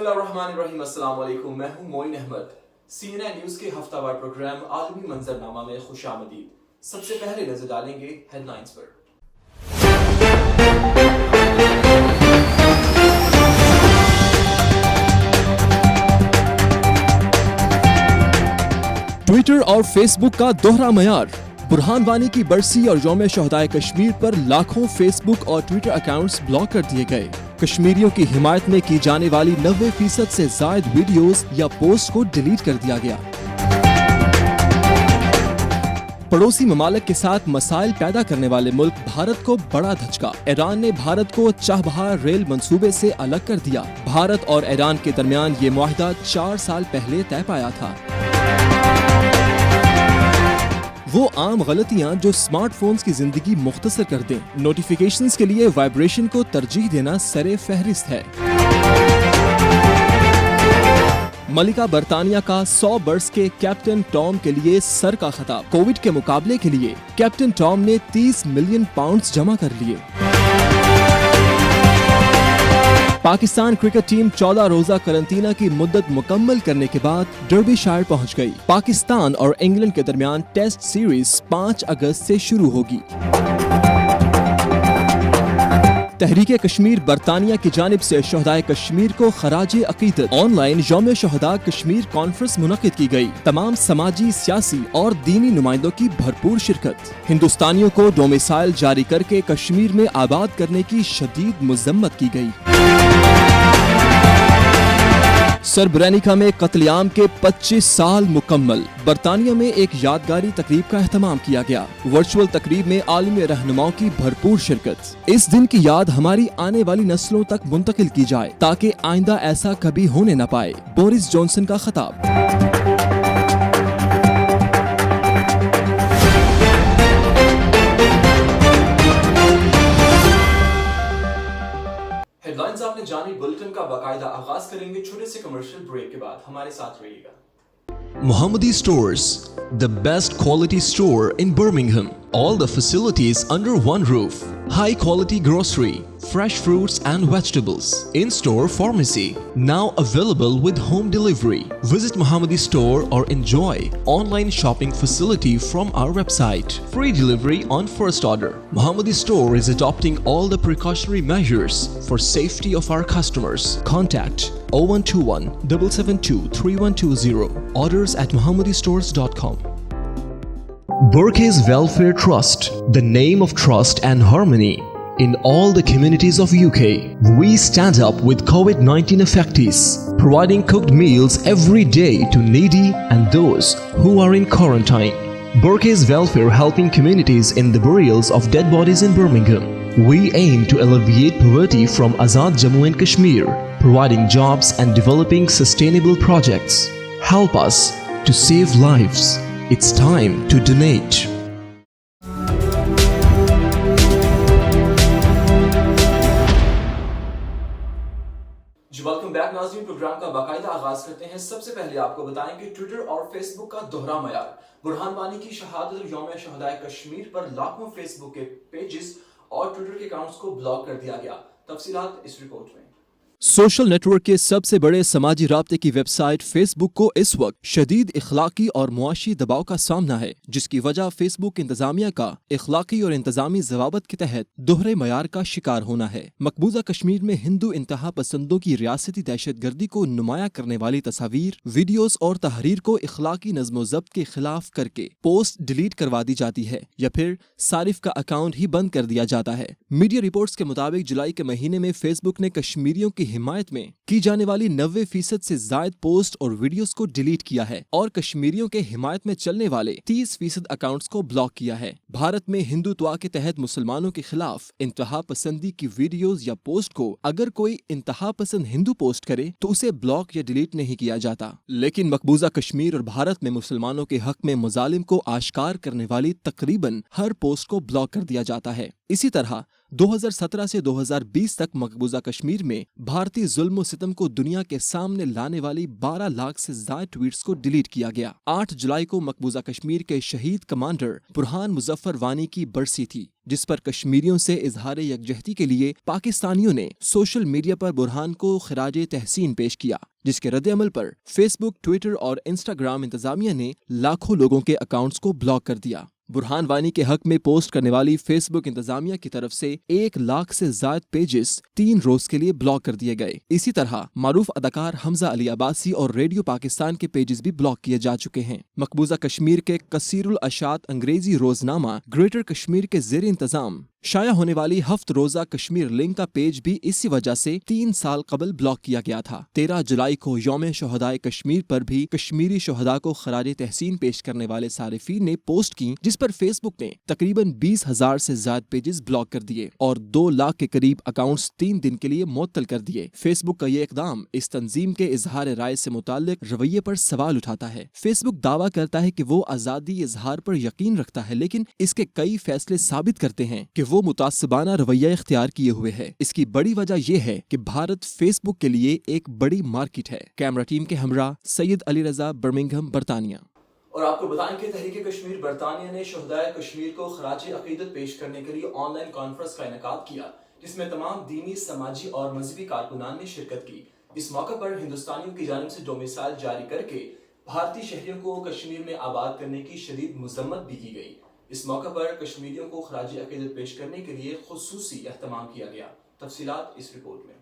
बिस्मिल्लाहिर्रहमानिर्रहीम। अस्सलाम वालेकुम। मैं हूं मोइन अहमद। CNN न्यूज के हफ्तावार प्रोग्राम आलमी मंजरनामा में खुशामदीद। सबसे पहले नजर डालेंगे हेडलाइंस पर। ट्विटर और फेसबुक का दोहरा मयार। बुरहान वानी की बरसी और यौम शहदाए कश्मीर पर लाखों फेसबुक और ट्विटर अकाउंट्स ब्लॉक कर दिए गए। कश्मीरियों की हिमायत में की जाने वाली 90% से जायद वीडियोस या पोस्ट को डिलीट कर दिया गया। पड़ोसी ममालिक के साथ मसाइल पैदा करने वाले मुल्क भारत को बड़ा धचका। ईरान ने भारत को चाबहार रेल मंसूबे से अलग कर दिया। भारत और ईरान के दरमियान ये मुआहदा 4 साल पहले तय पाया था। वो आम गलतियां जो स्मार्टफोन्स की जिंदगी मुख्तसर कर दें। नोटिफिकेशंस के लिए वाइब्रेशन को तरजीह देना सरे फहरिस्त है। मलिका बरतानिया का 100 बर्स के कैप्टन टॉम के लिए सर का खिताब। कोविड के मुकाबले के लिए कैप्टन टॉम ने 30 मिलियन पाउंड्स जमा कर लिए। पाकिस्तान क्रिकेट टीम 14 रोजा करंतना की मुद्दत मुकम्मल करने के बाद डर्बीशायर पहुंच गई। पाकिस्तान और इंग्लैंड के दरमियान टेस्ट सीरीज 5 अगस्त से शुरू होगी। तहरीक कश्मीर बरतानिया की जानिब से शहदाए कश्मीर को खराजे अकीदत। ऑनलाइन यौम शहदा कश्मीर कॉन्फ्रेंस मुनक्किद की गई। तमाम समाजी, सियासी और दीनी नुमाइंदों की भरपूर शिरकत। हिंदुस्तानियों को डोमिसाइल जारी करके कश्मीर में आबाद करने की शदीद मुज़म्मत की गई। सरब्रेनिका में कत्लेआम के 25 साल मुकम्मल। बरतानिया में एक यादगारी तकरीब का एहतमाम किया गया। वर्चुअल तकरीब में आलमी रहनुमाओं की भरपूर शिरकत। इस दिन की याद हमारी आने वाली नस्लों तक मुंतकिल की जाए ताकि आइंदा ऐसा कभी होने न पाए। बोरिस जॉनसन का खिताब। हेडलाइंस आपने जानी। बुलेटिन का बाकायदा आगाज करेंगे छोटे से कमर्शियल ब्रेक के बाद। हमारे साथ रहिएगा। Mohammadi Stores, the best quality store in Birmingham. All the facilities under one roof. High quality grocery, fresh fruits and vegetables. In-store pharmacy, now available with home delivery. Visit Mohammadi Store or enjoy online shopping facility from our website. Free delivery on first order. Mohammadi Store is adopting all the precautionary measures for safety of our customers. Contact 0121 772 3120. Orders at mohammadistores.com. Burke's Welfare Trust, the name of trust and harmony in all the communities of UK. We stand up with COVID-19 affectees, providing cooked meals every day to needy and those who are in quarantine. Burke's Welfare helping communities in the burials of dead bodies in Birmingham. We aim to alleviate poverty from Azad Jammu and Kashmir, providing jobs and developing sustainable projects. Help us to save lives. It's time to donate. Welcome back नाज़रीन। Programme का बाकायदा आगाज करते हैं। सबसे पहले आपको बताएंगे ट्विटर और फेसबुक का दोहरा मयार। बुरहान वानी की शहादत और यौम शहदाए कश्मीर पर लाखों फेसबुक के पेजेस और ट्विटर के अकाउंट्स को ब्लॉक कर दिया गया। तफसीलात इस रिपोर्ट में। सोशल नेटवर्क के सबसे बड़े समाजी राब्ते की वेबसाइट फेसबुक को इस वक्त शदीद इखलाकी और मुआशी दबाव का सामना है, जिसकी वजह फेसबुक इंतजामिया का इखलाकी और इंतजामी जवाबत के तहत दोहरे मयार का शिकार होना है। मकबूजा कश्मीर में हिंदू इंतहा पसंदों की रियासती दहशत गर्दी को नुमाया करने वाली तस्वीर, वीडियोस और तहरीर को इखलाकी नज़्म ज़ब्त के खिलाफ करके पोस्ट डिलीट करवा दी जाती है या फिर सारिफ का अकाउंट ही बंद कर दिया जाता है। मीडिया रिपोर्ट्स के मुताबिक जुलाई के महीने में फेसबुक ने कश्मीरियों की हिमायत में की जाने वाली 90% से जायद पोस्ट और वीडियोस को डिलीट किया है और कश्मीरियों के हिमायत में चलने वाले 30% अकाउंट्स को ब्लॉक किया है। भारत में हिंदुत्व के तहत मुसलमानों के खिलाफ इंतहा पसंदी की वीडियोस या पोस्ट को अगर कोई इंतहा पसंद हिंदू पोस्ट करे तो उसे ब्लॉक या डिलीट नहीं किया जाता, लेकिन मकबूजा कश्मीर और भारत में मुसलमानों के हक में मुजालिम को आश्कार करने वाली तकरीबन हर पोस्ट को ब्लॉक कर दिया जाता है। इसी तरह 2017 से 2020 तक मकबूजा कश्मीर में भारतीय जुल्म सितम को दुनिया के सामने लाने वाली 12 लाख से ज्यादा ट्वीट्स को डिलीट किया गया। 8 जुलाई को मकबूजा कश्मीर के शहीद कमांडर बुरहान मुजफ्फर वानी की बरसी थी। جس پر کشمیریوں سے اظہار یکجہتی کے لیے پاکستانیوں نے سوشل میڈیا پر برہان کو خراج تحسین پیش کیا، جس کے رد عمل پر فیس بک، ٹویٹر اور انسٹاگرام انتظامیہ نے لاکھوں لوگوں کے اکاؤنٹس کو بلاک کر دیا۔ برہان وانی کے حق میں پوسٹ کرنے والی فیس بک انتظامیہ کی طرف سے 1 لاکھ سے زائد پیجز 3 روز کے لیے بلاک کر دیے گئے۔ اسی طرح معروف اداکار حمزہ علی عباسی اور ریڈیو پاکستان کے پیجز بھی بلاک کیے جا چکے ہیں۔ مقبوضہ کشمیر کے کثیر الاشاعت انگریزی روزنامہ گریٹر کشمیر کے زیر انتظام شائع ہونے والی ہفت روزہ کشمیر لنک کا پیج بھی اسی وجہ سے 3 سال قبل بلاک کیا گیا تھا۔ 13 جولائی کو یوم شہدائے کشمیر پر بھی کشمیری شہداء کو خراج تحسین پیش کرنے والے صارفین نے پوسٹ کی، جس پر فیس بک نے تقریباً 20,000 سے زائد پیجز بلاک کر دیے اور 2 لاکھ کے قریب اکاؤنٹس 3 دن کے لیے معطل کر دیے۔ فیس بک کا یہ اقدام اس تنظیم کے اظہار رائے سے متعلق رویے پر سوال اٹھاتا ہے۔ فیس بک دعویٰ کرتا ہے کہ وہ آزادی اظہار پر یقین رکھتا ہے، لیکن اس کے کئی فیصلے ثابت کرتے ہیں کہ وہ متعصبانہ رویہ اختیار کیے ہوئے ہے۔ اس کی بڑی وجہ یہ ہے کہ بھارت فیس بک کے لیے ایک بڑی مارکیٹ ہے۔ کیمرہ ٹیم کے ہمراہ سید علی رضا، برمنگھم، برطانیہ۔ اور آپ کو بتائیں کہ تحریک کشمیر برطانیہ نے شہدائے کشمیر کو خراج عقیدت پیش کرنے کے لیے آن لائن کانفرنس کا انعقاد کیا، جس میں تمام دینی، سماجی اور مذہبی کارکنان نے شرکت کی۔ اس موقع پر ہندوستانیوں کی جانب سے ڈومیسائل جاری کر کے بھارتی شہریوں کو کشمیر میں آباد کرنے کی شدید مذمت بھی کی گئی۔ اس موقع پر کشمیریوں کو خراج عقیدت پیش کرنے کے لیے خصوصی اہتمام کیا گیا۔ تفصیلات اس رپورٹ میں۔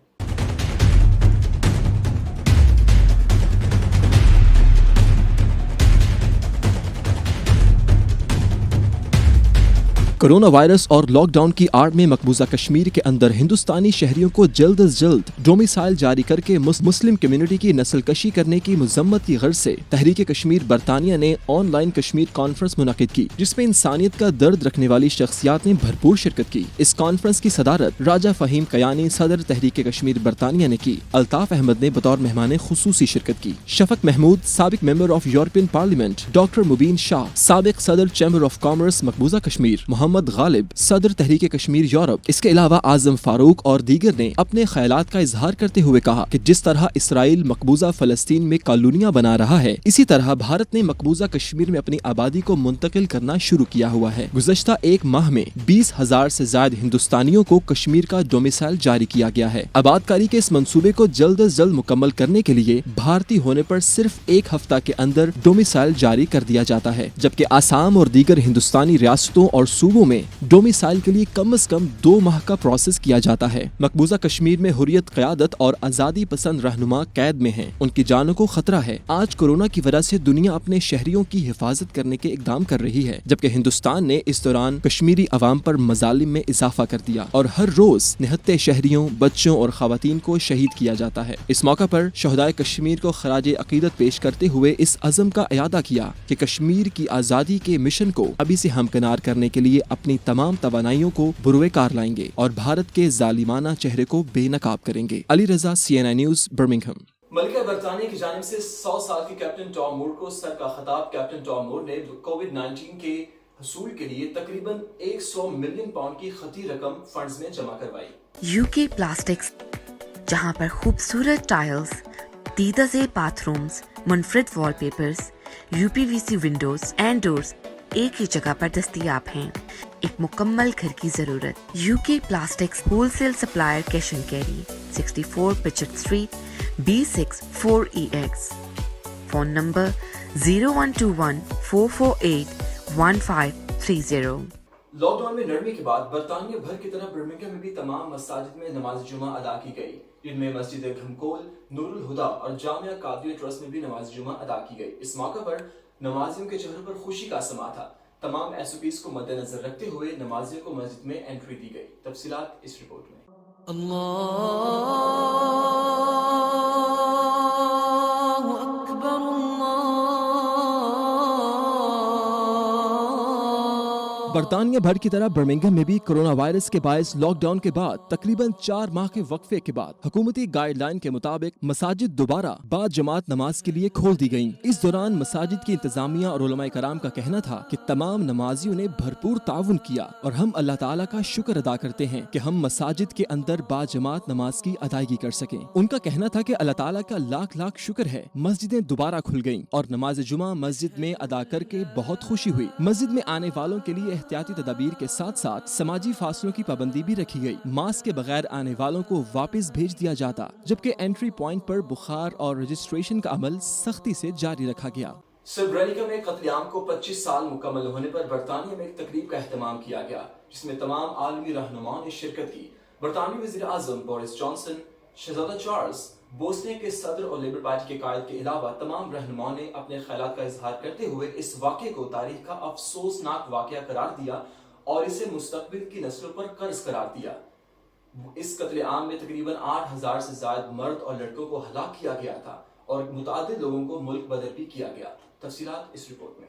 کورونا وائرس اور لاک ڈاؤن کی آڑ میں مقبوضہ کشمیر کے اندر ہندوستانی شہریوں کو جلد از جلد ڈومیسائل جاری کر کے مسلم کمیونٹی کی نسل کشی کرنے کی مذمت کی غرض سے تحریک کشمیر برطانیہ نے آن لائن کشمیر کانفرنس منعقد کی، جس میں انسانیت کا درد رکھنے والی شخصیات نے بھرپور شرکت کی۔ اس کانفرنس کی صدارت راجہ فہیم کیانی، صدر تحریک کشمیر برطانیہ نے کی۔ الطاف احمد نے بطور مہمان خصوصی شرکت کی۔ شفق محمود، سابق member of European parliament, doctor Mubeen Shah, سابق صدر چیمبر آف کامرس مقبوضہ کشمیر، محمد غالب، صدر تحریک کشمیر یورپ، اس کے علاوہ اعظم فاروق اور دیگر نے اپنے خیالات کا اظہار کرتے ہوئے کہا کہ جس طرح اسرائیل مقبوضہ فلسطین میں کالونیاں بنا رہا ہے، اسی طرح بھارت نے مقبوضہ کشمیر میں اپنی آبادی کو منتقل کرنا شروع کیا ہوا ہے۔ گزشتہ 1 ماہ میں 20,000 سے زائد ہندوستانیوں کو کشمیر کا ڈومیسائل جاری کیا گیا ہے۔ آبادکاری کے اس منصوبے کو جلد از جلد مکمل کرنے کے لیے بھارتی ہونے پر صرف 1 ہفتہ کے اندر ڈومیسائل جاری کر دیا جاتا ہے، جبکہ آسام اور دیگر ہندوستانی ریاستوں اور صوبوں میں ڈومیسائل کے لیے کم از کم 2 ماہ کا پروسیس کیا جاتا ہے۔ مقبوضہ کشمیر میں حریت قیادت اور آزادی پسند رہنما قید میں ہیں، ان کی جانوں کو خطرہ ہے۔ آج کورونا کی وجہ سے دنیا اپنے شہریوں کی حفاظت کرنے کے اقدام کر رہی ہے، جبکہ ہندوستان نے اس دوران کشمیری عوام پر مظالم میں اضافہ کر دیا اور ہر روز نہتے شہریوں، بچوں اور خواتین کو شہید کیا جاتا ہے۔ اس موقع پر شہدائے کشمیر کو خراج عقیدت پیش کرتے ہوئے اس عزم کا اعادہ کیا کہ کشمیر کی آزادی کے مشن کو ابھی سے ہمکنار کرنے کے لیے اپنی تمام توانائیوں کو بروئے کار لائیں گے اور بھارت کے ظالمانہ چہرے کو بے نقاب کریں گے۔ Ali Raza, CNN news, Birmingham. ملکہ برطانیہ کی جانب سے 100 سال کے کیپٹن ٹام مور کو سر کا خطاب۔ کیپٹن ٹام مور نے کووڈ-19 کے حصول کے لیے تقریباً 100 ملین پاؤنڈ کی خطی رقم فنڈز میں جمع کروائی۔ UK پلاسٹکس، جہاں پر خوبصورت ٹائلز، دیدہ زیب باتھ رومز، منفرد وال papers, UPVC Windows and doors ایک ہی جگہ پر دستیاب ہیں۔ ایک مکمل گھر کی ضرورت۔ UK plastics wholesale supplier, cash and carry, 64 Pitchett street, B6 4EX۔ Phone number 0121 448 1530۔ Lockdown میں نرمی کے بعد برطانیہ بھر کی طرح برمنگھم میں بھی تمام مساجد میں نماز جمعہ ادا کی گئی، جن میں مسجد گھمکول، نور الہدا اور جامعہ قادریہ ٹرسٹ میں بھی نماز جمعہ ادا کی گئی۔ اس موقع پر نمازیوں کے چہروں پر خوشی کا سما تھا۔ تمام SOPs کو مد نظر رکھتے ہوئے نمازیوں کو مسجد میں انٹری دی گئی۔ تفصیلات اس رپورٹ میں۔ برطانیہ بھر کی طرح برمنگھم میں بھی کورونا وائرس کے باعث لاک ڈاؤن کے بعد تقریباً 4 ماہ کے وقفے کے بعد حکومتی گائیڈ لائن کے مطابق مساجد دوبارہ با جماعت نماز کے لیے کھول دی گئیں۔ اس دوران مساجد کی انتظامیہ اور علماء کرام کا کہنا تھا کہ تمام نمازیوں نے بھرپور تعاون کیا اور ہم اللہ تعالیٰ کا شکر ادا کرتے ہیں کہ ہم مساجد کے اندر با جماعت نماز کی ادائیگی کر سکیں۔ ان کا کہنا تھا کہ اللہ تعالیٰ کا لاکھ لاکھ شکر ہے، مسجدیں دوبارہ کھل گئیں اور نماز جمعہ مسجد میں ادا کر کے بہت خوشی ہوئی۔ مسجد میں آنے والوں کے لیے एहतियाती तदाबीर के साथ साथ समाजी फासलों की पाबंदी भी रखी गई। मास्क के बगैर आने वालों को वापस भेज दिया जाता, जबकि एंट्री पॉइंट पर बुखार और रजिस्ट्रेशन का अमल सख्ती से जारी रखा गया। सरब्रेनिका में कत्लेआम को 25 साल मुकम्मल होने पर बरतानिया में एक तकरीब का एहतमाम किया गया, जिसमें तमाम आलमी रहनुमाओं ने शिरकत की। बरतानवी वज़ीर आज़म बोरिस जॉनसन, शहज़ादा चार्ल्स, बोस्निया के सदर और लेबर पार्टी के कायद के अलावा तमाम रहनुमाओं ने अपने ख्यालात का इजहार करते हुए इस वाक़े को तारीख का अफसोसनाक वाक़या करार दिया और इसे मुस्तक़बिल की नस्लों पर कर्ज करार दिया। इस कत्लेआम में तकरीबन 8000 से ज़ायद मर्द और लड़कों को हलाक किया गया था और मुतादिद लोगों को मुल्क बदर भी किया गया। तफसीलात इस रिपोर्ट में।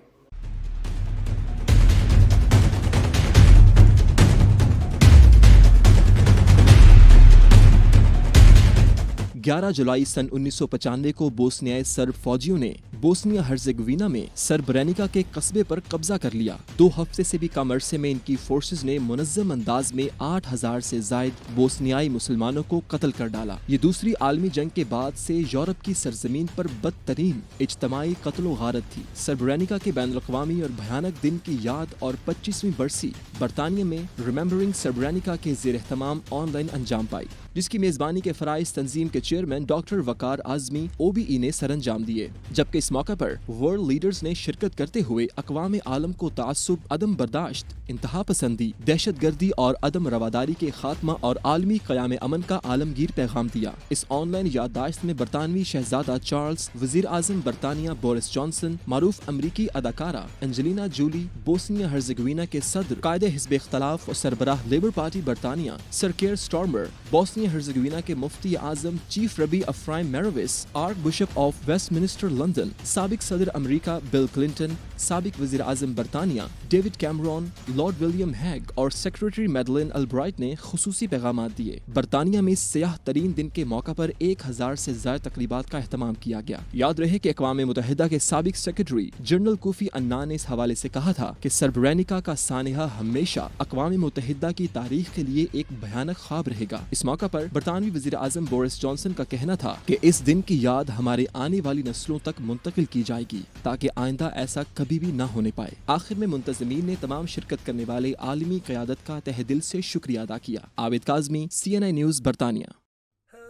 11 जुलाई सन 1995 को बोस्नियाई सर्ब फौजियों ने बोस्निया हर्जेगोविना में सरब्रेनिका के कस्बे पर कब्जा कर लिया। 2 हफ्ते से भी कम अरसे में इनकी फोर्सेस ने मुनज़्ज़म अंदाज में 8000 से जायद बोस्नियाई मुसलमानों को कत्ल कर डाला। ये दूसरी आलमी जंग के बाद से यूरोप की सरजमीन पर बदतरीन इज्तमाई कत्ल गारत थी। सरब्रेनिका के बैनुल-अक़वामी और भयानक दिन की याद और 25वीं बरसी बरतानिया में रिमेंबरिंग सरब्रेनिका के ज़ेर एहतमाम ऑनलाइन अंजाम पाई, जिसकी मेजबानी के फराइज तंजीम के चेयरमैन डॉक्टर वकार आज़मी OBE ने सरअंजाम दिए। जबकि इस मौके पर वर्ल्ड लीडर्स ने शिरकत करते हुए अक़वाम आलम को तासुब, अदम बर्दाश्त, इंतहा पसंदी, दहशत गर्दी और अदम रवादारी के खात्मा और आलमी क़याम अमन का आलमगीर पैगाम दिया। इस ऑनलाइन याददाश्त में बरतानवी शहजादा चार्ल्स, वज़ीर आज़म बरतानिया बोरिस जॉनसन, मारूफ अमरीकी अदाकारा एंजेलिना जूली, बोस्निया हर्जेगोविना के सदर, कायदे हिज़्ब इख्तिलाफ और सरबराह लेबर पार्टी बरतानिया sir Keir Starmer, Bosnia Herzegovina के मुफ्ती आज़म chief rabbi Ephraim Mirvis, archbishop of Westminster London, साबिक सदर अमेरिका बिल क्लिंटन, साबिक वज़ीर आज़म बरतानिया David Cameron, lord William Hague और सेक्रेटरी मैडलिन अल्ब्राइट ने खुसूसी पैगामात दिए। बरतानिया में सियाह तरीन दिन के मौका पर 1000 से ज़ायद तकरीबात का एहतमाम किया गया। याद रहे कि अक़वाम मुत्तहिदा के साबिक सेक्रेटरी जनरल कोफी अन्नान ने इस हवाले से कहा था कि सरब्रेनिका का सानिहा हमेशा अक़वाम मुत्तहिदा की तारीख के लिए एक भयानक ख्वाब रहेगा। इस मौका पर बरतानवी वज़ीर आज़म बोरिस जॉनसन का कहना था कि इस दिन की याद हमारे आने वाली नस्लों तक मुंतकिल की जाएगी ताकि आइंदा ऐसा कभी भी न होने पाए। आखिर में मुंतज़मीन ने तमाम शिरकत करने वाले आलमी क़यादत का तहे दिल से शुक्रिया अदा किया। आबिद काज़मी, CNI न्यूज़, बरतानिया।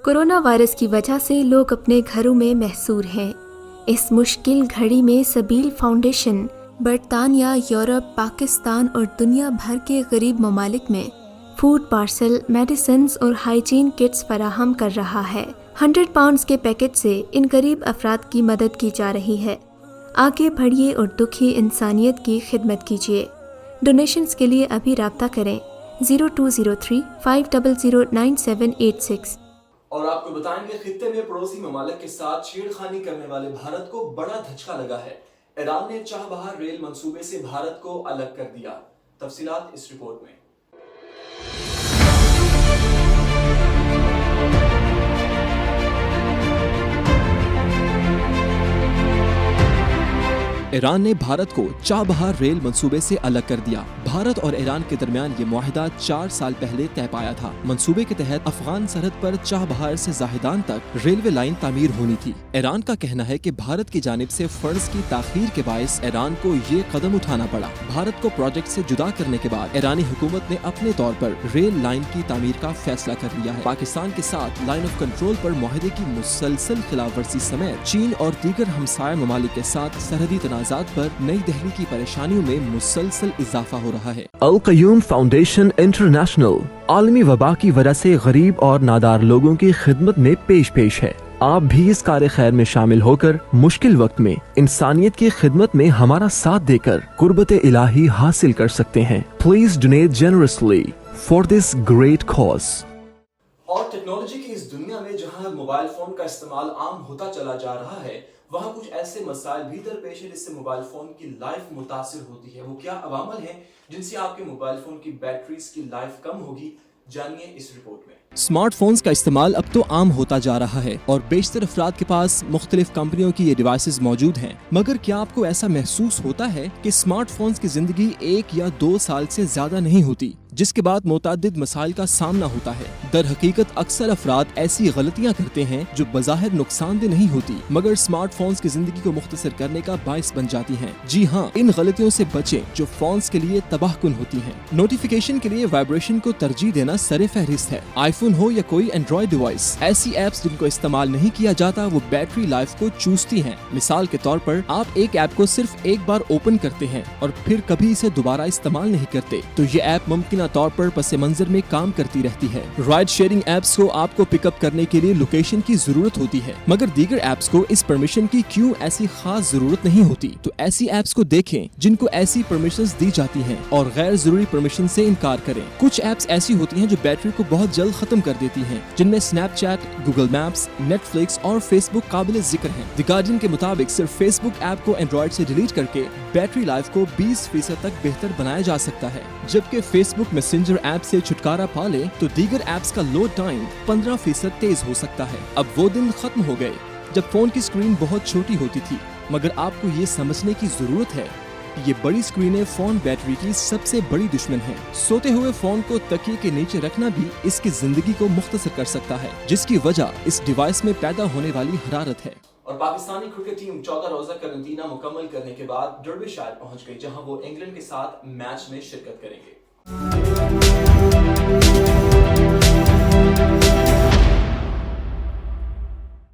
कोरोना वायरस की वजह से लोग अपने घरों में महसूर हैं। इस मुश्किल घड़ी में सबील फाउंडेशन बरतानिया, यूरोप, पाकिस्तान और दुनिया भर के गरीब ममालिक में फूड पार्सल, मेडिसिन्स और हाइजीन किट्स फराहम कर रहा है। 100 पाउंड्स के पैकेट से इन गरीब अफराद की मदद की जा रही है। आगे बढ़िए और दुखी इंसानियत की खिदमत कीजिए। डोनेशंस के लिए अभी राब्ता करें 0203 500 9786। और आपको बताएंगे, खित्ते में पड़ोसी ममालिक के साथ छेड़खानी करने वाले भारत को बड़ा धचका लगा है। ईरान ने चाबहार रेल मंसूबे से भारत को अलग कर दिया। तफसीलात इस रिपोर्ट में। ईरान ने भारत को चाबहार रेल मंसूबे से अलग कर दिया। भारत और ईरान के दरमियान ये मुआहिदा 4 साल पहले तय पाया था। मंसूबे के तहत अफगान सरहद पर चाबहार से जाहिदान तक रेलवे लाइन तामीर होनी थी। ईरान का कहना है कि भारत की जानिब से फर्ज की ताखीर के बायस ईरान को ये कदम उठाना पड़ा। भारत को प्रोजेक्ट से जुदा करने के बाद ईरानी हुकूमत ने अपने तौर पर रेल लाइन की तामीर का फैसला कर लिया है। पाकिस्तान के साथ लाइन ऑफ कंट्रोल पर मुआहिदे की मुसलसल खिलाफ वर्जी समेत चीन और दीगर हमसाया ममालिक के साथ सरहदी तनाज़ात पर नई दिल्ली की परेशानियों में मुसलसल इजाफा हो रहा है। अल क़य्यूम फाउंडेशन इंटरनेशनल आलमी वबा की वजह से गरीब और नादार लोगों की खिदमत में पेश है। आप भी इस कार्य खैर में शामिल होकर मुश्किल वक्त में इंसानियत की खिदमत में हमारा साथ देकर कुर्बत इलाही हासिल कर सकते हैं। Please donate generously for this great cause. और टेक्नोलॉजी की इस दुनिया में जहां मोबाइल फोन का इस्तेमाल आम होता चला जा रहा है, वहाँ कुछ ऐसे मसाइल भी दरपेश है जिससे मोबाइल फोन की लाइफ मुतासिर होती है। वो क्या अवामल हैं जिनसे आपके मोबाइल फोन की बैटरीज की लाइफ कम होगी, जानिए इस रिपोर्ट में। स्मार्टफोन्स का इस्तेमाल अब तो आम होता जा रहा है और बेशतर अफराद के पास मुख्तलिफ कंपनियों की ये डिवाइसेस मौजूद हैं। मगर क्या आपको ऐसा महसूस होता है कि स्मार्टफोन्स की जिंदगी 1 या 2 साल से ज्यादा नहीं होती, जिसके बाद मुतअद्दिद मसाइल का सामना होता है। दर हकीकत अक्सर अफराद ऐसी गलतियां करते हैं जो बज़ाहिर नुकसानदेह नहीं होती मगर स्मार्टफोन्स की जिंदगी को मुख्तसर करने का बाइस बन जाती हैं। जी हाँ, इन गलतियों से बचें जो फोन्स के लिए तबाहकुन होती हैं। नोटिफिकेशन के लिए वाइब्रेशन को तरजीह देना सरे फहरिस्त है। आईफोन हो या कोई एंड्रॉइड डिवाइस, ऐसी एप्स जिनको इस्तेमाल नहीं किया जाता वो बैटरी लाइफ को चूसती हैं। मिसाल के तौर पर आप एक ऐप को सिर्फ एक बार ओपन करते हैं और फिर कभी इसे दोबारा इस्तेमाल नहीं करते तो ये ऐप मुमकिन तौर पर पस मंजर में काम करती रहती है। राइड शेयरिंग एप्स को आपको पिकअप करने के लिए लोकेशन की जरूरत होती है मगर दीगर एप्स को इस परमिशन की क्यों ऐसी खास जरूरत नहीं होती। तो ऐसी एप्स को देखें जिनको ऐसी परमिशंस दी जाती हैं और गैर जरूरी परमिशन से इनकार करें। कुछ एप्स ऐसी होती हैं जो बैटरी को बहुत जल्द खत्म कर देती हैं, जिनमें स्नैपचैट, गूगल मैप्स, नेटफ्लिक्स और फेसबुक काबिल जिक्र हैं। द गार्डियन के मुताबिक सिर्फ फेसबुक ऐप को एंड्रॉइड से डिलीट करके बैटरी लाइफ को 20% तक बेहतर बनाया जा सकता है, जबकि फेसबुक मैसेंजर ऐप से छुटकारा पा ले तो दीगर ऐप्स का लोड टाइम 15% तेज हो सकता है। अब वो दिन खत्म हो गए जब फोन की स्क्रीन बहुत छोटी होती थी, मगर आपको ये समझने की जरूरत है ये बड़ी स्क्रीनें फोन बैटरी की सबसे बड़ी दुश्मन है। सोते हुए फोन को तकिए के नीचे रखना भी इसकी जिंदगी को मुख्तसर कर सकता है, जिसकी वजह इस डिवाइस में पैदा होने वाली हरारत है। और पाकिस्तानी क्रिकेट टीम 14 रोजा करंटीना मुकम्मल करने के बाद डर्बीशायर पहुंच गई, जहां वो इंग्लैंड के साथ मैच में शिरकत करेंगे।